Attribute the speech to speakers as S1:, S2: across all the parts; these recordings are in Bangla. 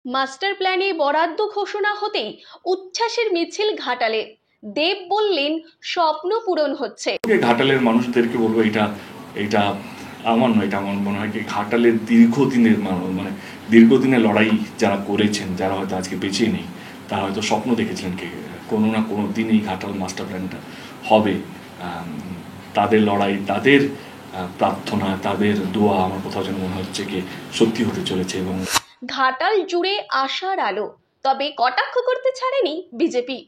S1: মাস্টার প্ল্যানে বরাদ্দ ঘোষণা হতেই উচ্ছ্বাসের মিছিল ঘাটালে। দেব বললেন স্বপ্ন পূরণ হচ্ছে।
S2: ঘাটালের মানুষদেরকে বলবো এটা এটা আমার নয়, এটা আমার মনে হয় কি ঘাটালের দীর্ঘদিনের মানে দীর্ঘদিনের লড়াই যারা করেছেন, যারা হয়তো আজকে বেঁচে নেই, তারা হয়তো স্বপ্ন দেখেছিলেন কি কোনো না কোনো দিন এই ঘাটাল মাস্টার প্ল্যানটা হবে। তাদের লড়াই, তাদের প্রার্থনা, তাদের দোয়া আমার কোথাও যেন মনে হচ্ছে কি সত্যি হতে চলেছে। এবং
S1: ঘাটাল জুড়ে আশার আলো, তবে কটাক্ষ করতে ছাড়েনি বিজেপি।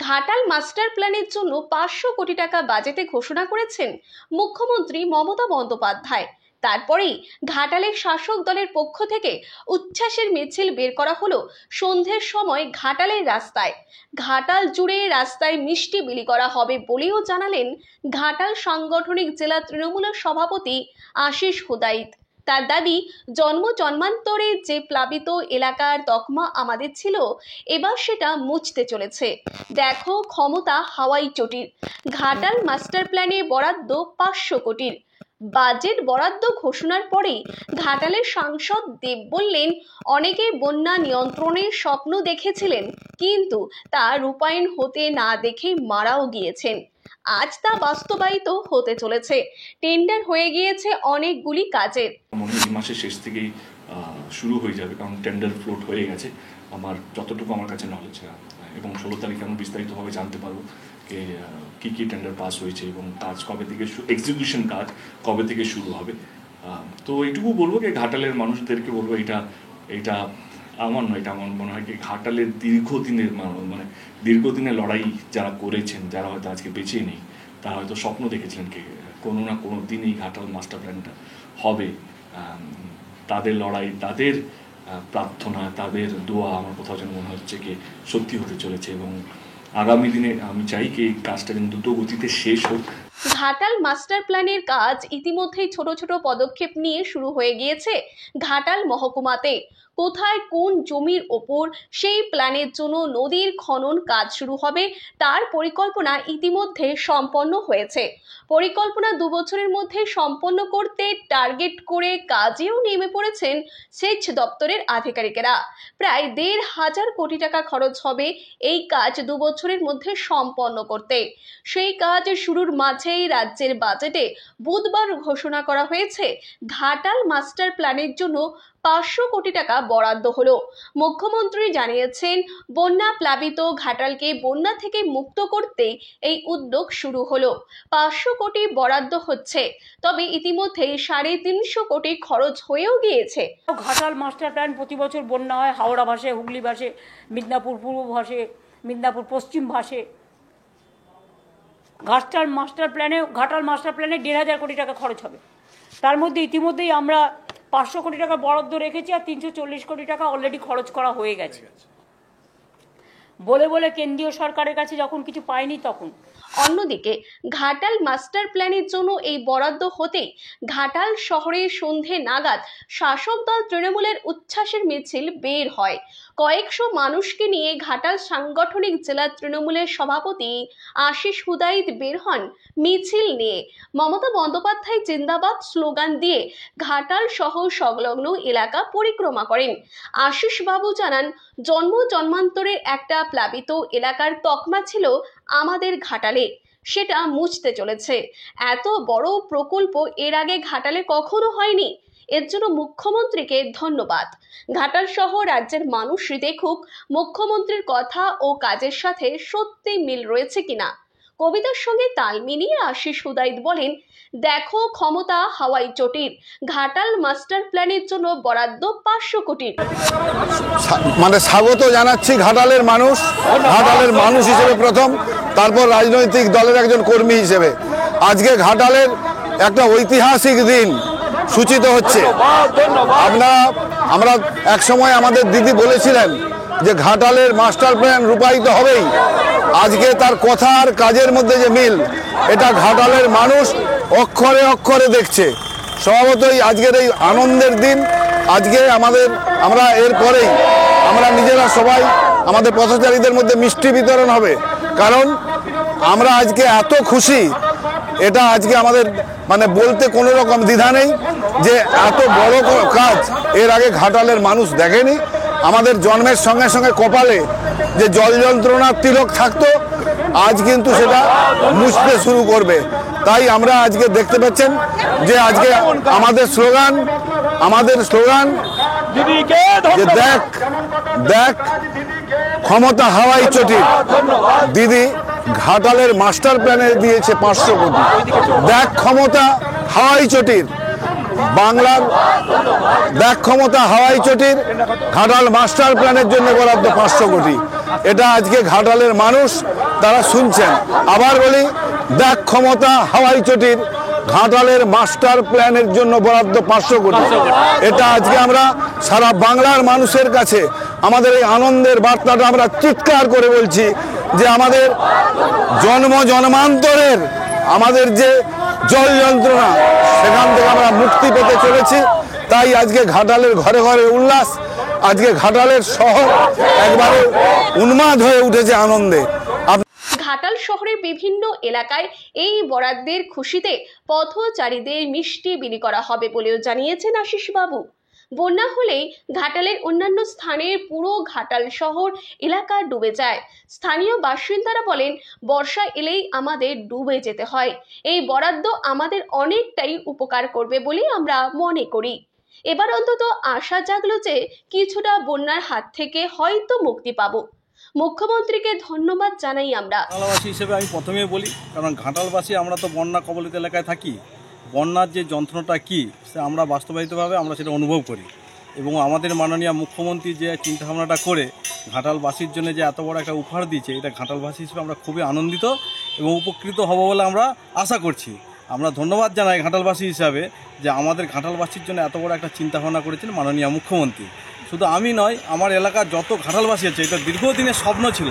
S1: ঘাটাল মাস্টার প্ল্যানের জন্য 500 কোটি টাকা বাজেটে ঘোষণা করেছেন মুখ্যমন্ত্রী মমতা বন্দ্যোপাধ্যায়। তারপরেই ঘাটালের শাসক দলের পক্ষ থেকে উচ্ছ্বাসের মিছিল বের করা হলো সন্ধ্যের সময় ঘাটালের রাস্তায়। ঘাটাল জুড়ে রাস্তায় মিষ্টি বিলি করা হবে বলেও জানালেন ঘাটাল সাংগঠনিক জেলা তৃণমূলের সভাপতি আশিস হুদাইত। তার দাবি, জন্মান্তরে যে প্লাবিত এলাকার তকমা আমাদের ছিল, এবার সেটা মুছতে চলেছে। দেখো ক্ষমতা হাওয়াই চটির। ঘাটাল মাস্টার প্ল্যানে বরাদ্দ 500 কোটির। বাজেট বরাদ্দ ঘোষণার পরেই ঘাটালের সাংসদ দেব বললেন, অনেকেই বন্যা নিয়ন্ত্রণের স্বপ্ন দেখেছিলেন, কিন্তু তা রূপায়ণ হতে না দেখে মারাও গিয়েছেন। আজ তা বাস্তবায়িত হতে চলেছে। টেন্ডার হয়ে গিয়েছে অনেকগুলি কাজের।
S2: মনে হয় এই মাসের শেষ থেকেই শুরু হয়ে যাবে, কারণ টেন্ডার ফ্লোট হয়ে গেছে আমার যতটুকু আমার কাছে নলেজ, এবং 16 তারিখে আমি বিস্তারিতভাবে জানতে পারবো কি কি টেন্ডার পাস হয়েছে এবং কাজ কবে থেকে এক্সিকিউশন কাজ কবে থেকে শুরু হবে। তো এইটুকু বলবো কি ঘাটালের মানুষদেরকে বলবো এটা আমার নয়, এটা আমার মনে হয় কি ঘাটালের দীর্ঘদিনের মানে দীর্ঘদিনের লড়াই যারা করেছেন, যারা হয়তো আজকে বেঁচে নেই, তারা হয়তো স্বপ্ন দেখেছিলেন কি কোনো না কোনো দিন এই ঘাটাল মাস্টার প্ল্যানটা হবে। তাদের লড়াই, তাদের প্রার্থনা, তাদের দোয়া আমার কোথাও যেন মনে হচ্ছে কি সত্যি হতে চলেছে। এবং আগামী দিনে আমি চাই কি এই কাজটা যেন দ্রুত গতিতে শেষ হোক।
S1: ঘাটাল মাস্টার প্ল্যানের কাজ ইতিমধ্যেই ছোট ছোট পদক্ষেপ নিয়ে শুরু হয়ে গিয়েছে ঘাটাল মহকুমাতে। কোথায় কোন জমির ওপর সেই প্ল্যানের জন্য নদীর খনন কাজ শুরু হবে তার পরিকল্পনা ইতিমধ্যে সম্পন্ন হয়েছে। পরিকল্পনা 2 বছরের মধ্যে সম্পন্ন করতে টার্গেট করে কাজেও নেমে পড়েছেন সেচ দপ্তরের আধিকারিকেরা। প্রায় 1,500 কোটি টাকা খরচ হবে এই কাজ 2 বছরের মধ্যে সম্পন্ন করতে। সেই কাজ শুরুর মাঝেই রাজ্যের বাজেটে বুধবার ঘোষণা করা হয়েছে ঘাটাল মাস্টার প্ল্যানের জন্য 500 কোটি টাকা বরাদ্দ হলো। মুখ্যমন্ত্রী জানিয়েছেন, বন্যা প্লাবিত ঘাটালকে বন্যা থেকে মুক্ত করতে এই উদ্যোগ শুরু হলো। 500 কোটি বরাদ্দ হচ্ছে, তবে ইতিমধ্যেই 350 কোটি খরচ হয়েও গিয়েছে।
S3: ঘাটাল মাস্টার প্ল্যান প্রতি বছর বন্যা হয়, হাওড়া ভাসে, হুগলি ভাসে, মিদনাপুর পূর্ব ভাসে, মিদনাপুর পশ্চিম ভাসে। ঘাটাল মাস্টার প্ল্যানে 1,500 কোটি টাকা খরচ হবে। তার মধ্যে ইতিমধ্যেই আমরা 500 কোটি টাকা বরাদ্দ রেখেছি, আর 340 কোটি টাকা অলরেডি খরচ করা হয়ে গেছে। বলে বলে কেন্দ্রীয় সরকারের কাছে যখন কিছু পায়নি তখন।
S1: অন্যদিকে ঘাটাল মাস্টার প্ল্যানের জন্য এই বরাদ্দ হতেই ঘাটাল শহরে সন্ধে নাগাদ শাসক দল তৃণমূলের উচ্ছ্বাসের মিছিল বের হয়। কয়েকশো মানুষকে নিয়ে ঘাটাল সাংগঠনিক জেলা তৃণমূলের সভাপতি আশিস হুদাইত বের হন মিছিল নিয়ে। মমতা বন্দ্যোপাধ্যায় জিন্দাবাদ স্লোগান দিয়ে ঘাটাল সহ সংলগ্ন এলাকা পরিক্রমা করেন। আশিস বাবু জানান, জন্মান্তরের একটা প্লাবিত এলাকার তকমা ছিল আমাদের ঘাটালে, সেটা মুছতে চলেছে। এত বড় প্রকল্প এর আগে ঘাটালে কখনো হয়নি, এর জন্য মুখ্যমন্ত্রীকে ধন্যবাদ। ঘাটাল সহ রাজ্যের মানুষ দেখুক মুখ্যমন্ত্রীর কথা ও কাজের সাথে সত্যি মিল রয়েছে কিনা। কবিতার সঙ্গে তাল মিলিয়ে আশিস হুদাইত বলেন, দেখো ক্ষমতা হাওয়াই চটির। ঘাটাল মাস্টার প্ল্যানের জন্য বরাদ্দ 500 কোটির।
S4: মানে স্বাগত জানাচ্ছি ঘাটালের মানুষ হিসেবে প্রথম, তারপর রাজনৈতিক দলের একজন কর্মী হিসেবে। আজকে ঘাটালের একটা ঐতিহাসিক দিন সূচিত হচ্ছে। আমরা এক সময় আমাদের দিদি বলেছিলেন যে ঘাটালের মাস্টার প্ল্যান রূপায়িত হবেই। আজকে তার কথা আর কাজের মধ্যে যে মিল, এটা ঘাটালের মানুষ অক্ষরে অক্ষরে দেখছে। স্বভাবতই আজকের এই আনন্দের দিন। আজকে আমরা এরপরেই আমরা নিজেরা সবাই আমাদের পথচারীদের মধ্যে মিষ্টি বিতরণ হবে, কারণ আমরা আজকে এত খুশি। এটা আজকে আমাদের মানে বলতে কোনো রকম দ্বিধা নেই যে এত বড় কাজ এর আগে ঘাটালের মানুষ দেখেনি আমাদের জন্মের সঙ্গে সঙ্গে কপালে যে জল যন্ত্রণার তিলক থাকতো, আজ কিন্তু সেটা মুছতে শুরু করবে। তাই আমরা আজকে দেখতে পাচ্ছেন যে আজকে আমাদের স্লোগান যে দেখ দেখ ক্ষমতা হাওয়াই চটির। দিদি ঘাটালের মাস্টার প্ল্যানে দিয়েছে 500 কোটি। দেখ ক্ষমতা হাওয়াই চটির, বাংলার দেখ ক্ষমতা হাওয়াই চটির, ঘাটাল মাস্টার প্ল্যানের জন্য বরাদ্দ 500 কোটি। এটা আজকে ঘাটালের মানুষ তারা শুনছেন। আবার বলি, দেখ ক্ষমতা হাওয়াই চটির, ঘাটালের মাস্টার প্ল্যানের জন্য বরাদ্দ 500 কোটি। এটা আজকে আমরা সারা বাংলার মানুষের কাছে আমাদের এই আনন্দের বার্তাটা আমরা চিৎকার করে বলছি যে আমাদের জন্মান্তরের আমাদের যে জল যন্ত্রণা, সেখান থেকে আমরা মুক্তি পেতে চলেছি। তাই আজকে ঘাটালের ঘরে ঘরে উল্লাস, আজকে ঘাটালের শহর একবারে উন্মাদ হয়ে উঠেছে আনন্দে।
S1: ঘাটাল শহরের বিভিন্ন এলাকায় এই বরাদ্দের খুশিতে পথচারীদের মিষ্টি বিলি করা হবে বলেও জানিয়েছেন আশিস বাবু। বন্যা হলেই ঘাটালের অন্যান্য স্থানের পুরো ঘাটাল শহর এলাকা ডুবে যায়। স্থানীয় বাসিন্দারা বলেন, বর্ষা এলেই আমাদের ডুবে যেতে হয়। এই বরাদ্দ আমাদের অনেকটাই উপকার করবে বলে আমরা মনে করি। এবার অন্তত আশা জাগলো যে কিছুটা বন্যার হাত থেকে হয়তো মুক্তি পাবো। মুখ্যমন্ত্রীকে ধন্যবাদ জানাই আমরা।
S5: ঘাটালবাসী হিসেবে আমি প্রথমে বলি, কারণ ঘাটালবাসী আমরা তো বন্যা কবলিত এলাকায় থাকি। বন্যার যে যন্ত্রণাটা কী সে আমরা বাস্তবায়িতভাবে আমরা সেটা অনুভব করি। এবং আমাদের মাননীয় মুখ্যমন্ত্রী যে চিন্তাভাবনাটা করে ঘাটালবাসীর জন্য যে এত বড় একটা উপহার দিয়েছে, এটা ঘাটালবাসী হিসেবে আমরা খুবই আনন্দিত এবং উপকৃত হব বলে আমরা আশা করছি। আমরা ধন্যবাদ জানাই ঘাটালবাসী হিসাবে যে আমাদের ঘাটালবাসীর জন্য এত বড় একটা চিন্তাভাবনা করেছেন মাননীয় মুখ্যমন্ত্রী। শুধু আমি নয়, আমার এলাকার যত ঘাটালবাসী আছে, এটা দীর্ঘদিনের স্বপ্ন ছিল।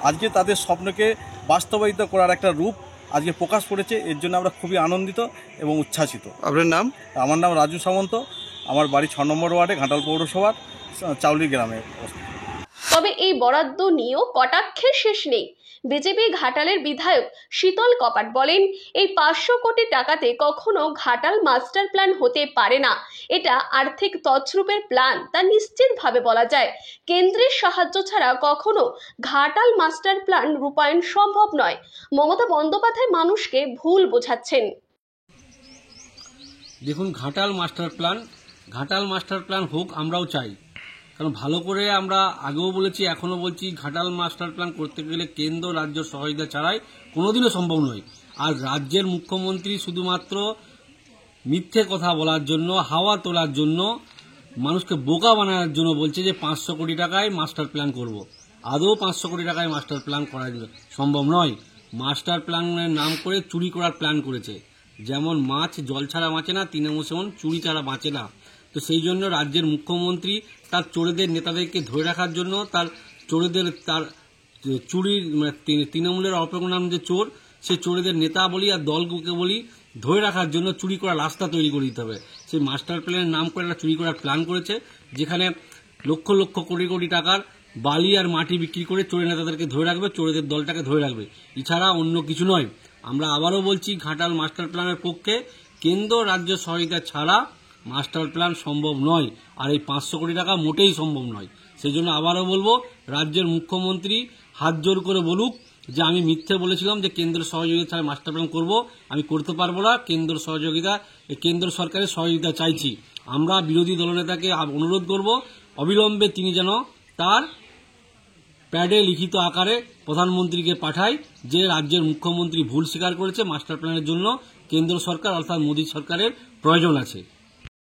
S5: আজকে তাদের স্বপ্নকে বাস্তবায়িত করার একটা রূপ আজকে প্রকাশ করেছে। এর জন্য আমরা খুবই আনন্দিত এবং উচ্ছ্বাসিত।
S6: আপনার নাম?
S5: আমার নাম রাজু সামন্ত। আমার বাড়ি 6 নম্বর ওয়ার্ডে, ঘাটাল পৌরসভার চাউলি গ্রামে।
S1: তবে এই বরাদ্দ নিয়েও কটাক্ষের শেষ নেই। বিজেপি ঘাটালের বিধায়ক শীতল কপাট বলেন, এই 500 কোটি টাকাতে কখনো ঘাটাল মাস্টার প্ল্যান হতে পারে না। এটা আর্থিক তছরূপের প্ল্যান, তা নিশ্চিতভাবে বলা যায়। কেন্দ্রের সাহায্য ছাড়া কখনো ঘাটাল মাস্টার প্ল্যান রূপায়ণ সম্ভব নয়। মমতা বন্দ্যোপাধ্যায় মানুষকে ভুল বোঝাচ্ছেন।
S7: দেখুন, ঘাটাল মাস্টার প্ল্যান হোক, আমরাও চাই। কারণ ভালো করে আমরা আগেও বলেছি, এখনও বলছি, ঘাটাল মাস্টার প্ল্যান করতে গেলে কেন্দ্র রাজ্য সহযোগিতা ছাড়াই কোনোদিনও সম্ভব নয়। আর রাজ্যের মুখ্যমন্ত্রী শুধুমাত্র মিথ্যে কথা বলার জন্য, হাওয়া তোলার জন্য, মানুষকে বোকা বানানোর জন্য বলছে যে 500 কোটি টাকায় মাস্টার প্ল্যান করব। আদৌ 500 কোটি টাকায় মাস্টার প্ল্যান করা সম্ভব নয়। মাস্টার প্ল্যানের নাম করে চুরি করার প্ল্যান করেছে। যেমন মাছ জল ছাড়া বাঁচে না, তৃণমূল সেমন চুরি ছাড়া বাঁচে না। তো সেই জন্য রাজ্যের মুখ্যমন্ত্রী তার চোরেদের নেতাদেরকে ধরে রাখার জন্য, তার চুরির তৃণমূলের অপরাম যে চোর, সে চোরেদের নেতা বলি আর দলকে বলি ধরে রাখার জন্য চুরি করার রাস্তা তৈরি করে দিতে হবে। সেই মাস্টার প্ল্যানের নাম করে একটা চুরি করার প্ল্যান করেছে, যেখানে লক্ষ লক্ষ কোটি কোটি টাকার বালি আর মাটি বিক্রি করে চোরের নেতাদেরকে ধরে রাখবে, চোরেদের দলটাকে ধরে রাখবে। এছাড়া অন্য কিছু নয়। আমরা আবারও বলছি, ঘাটাল মাস্টার প্ল্যানের পক্ষে। কেন্দ্র রাজ্য সহায়তা ছাড়া মাস্টার প্ল্যান সম্ভব নয়। আর এই 500 কোটি টাকা মোটেই সম্ভব নয়। সেই জন্য আবারও বলবো, রাজ্যের মুখ্যমন্ত্রী হাত জোর করে বলুক যে আমি মিথ্যে বলেছিলাম যে কেন্দ্র সহযোগিতা ছাড়া মাস্টার প্ল্যান করব, আমি করতে পারবো না। কেন্দ্র সরকারের সহযোগিতা চাইছি। আমরা বিরোধী দলনেতাকে অনুরোধ করব, অবিলম্বে তিনি যেন তার প্যাডে লিখিত আকারে প্রধানমন্ত্রীকে পাঠায় যে রাজ্যের মুখ্যমন্ত্রী ভুল স্বীকার করেছে, মাস্টার প্ল্যানের জন্য কেন্দ্র সরকার অর্থাৎ মোদী সরকারের প্রয়োজন আছে।